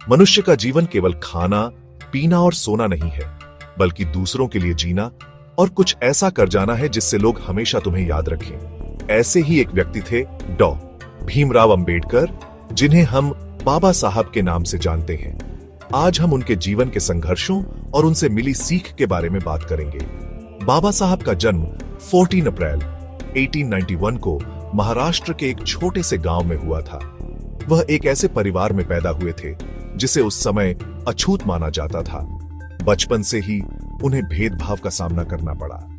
मनुष्य का जीवन केवल खाना, पीना और सोना नहीं है, बल्कि दूसरों के लिए जीना और कुछ ऐसा कर जाना है जिससे लोग हमेशा तुम्हें याद रखें। ऐसे ही एक व्यक्ति थे डॉ. भीमराव अंबेडकर, जिन्हें हम बाबा साहब के नाम से जानते हैं। आज हम उनके जीवन के संघर्षों और उनसे मिली सीख के बारे में बात करेंगे। बाबा साहब का जन्म 14 अप्रैल 1891 को महाराष्ट्र के एक छोटे से गांव में हुआ था। वह एक ऐसे परिवार में पैदा हुए थे जिसे उस समय अछूत माना जाता था। बचपन से ही उन्हें भेदभाव का सामना करना पड़ा।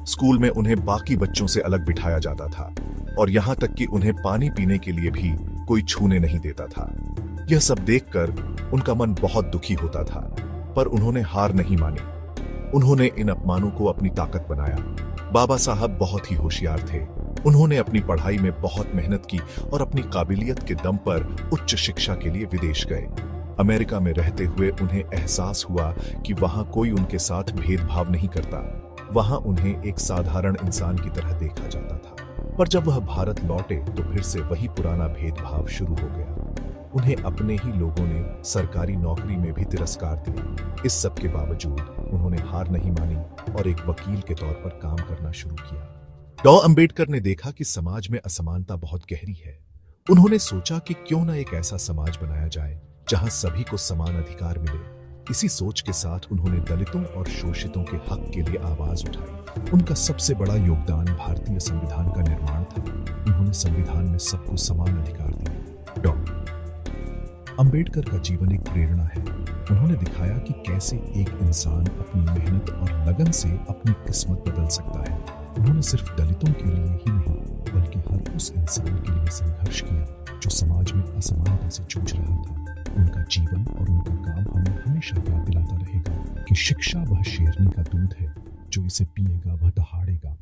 स्कूल में उन्हें बाकी बच्चों से अलग बिठाया जाता था और यहां तक कि उन्हें पानी पीने के लिए भी कोई छूने नहीं देता था। यह सब देखकर उनका मन बहुत दुखी होता था, पर उन्होंने हार नहीं मानी। उन्होंने इन अपमानों को अपनी ताकत बनाया। बाबा साहब बहुत ही होशियार थे। उन्होंने अपनी पढ़ाई में बहुत मेहनत की और अपनी काबिलियत के दम पर उच्च शिक्षा के लिए विदेश गए। अमेरिका में रहते हुए उन्हें एहसास हुआ कि वहां कोई उनके साथ भेदभाव नहीं करता। वहां उन्हें एक साधारण इंसान की तरह देखा जाता था। पर जब वह भारत लौटे तो फिर से वही पुराना भेदभाव शुरू हो गया। उन्हें अपने ही लोगों ने सरकारी नौकरी में भी तिरस्कार दिया। इस सब के बावजूद उन्होंने हार नहीं मानी और एक वकील के तौर पर काम करना शुरू किया। डॉ. अंबेडकर ने देखा कि समाज में असमानता बहुत गहरी है। उन्होंने सोचा कि क्यों न एक ऐसा समाज बनाया जाए जहां सभी को समान अधिकार मिले। इसी सोच के साथ उन्होंने दलितों और शोषितों के हक के लिए आवाज उठाई। उनका सबसे बड़ा योगदान भारतीय संविधान का निर्माण था। उन्होंने संविधान में सबको समान अधिकार दिए। डॉ. अंबेडकर का जीवन एक प्रेरणा है। उन्होंने दिखाया कि कैसे एक इंसान अपनी मेहनत और लगन से अपनी किस्मत बदल सकता है। उन्होंने सिर्फ दलितों के लिए ही नहीं, बल्कि हर उस इंसान के लिए संघर्ष किया जो समाज में असमानता से जूझ रहा था। उनका जीवन और उनका काम हमें हमेशा याद दिलाता रहेगा कि शिक्षा वह शेरनी का दूध है, जो इसे पिएगा वह दहाड़ेगा।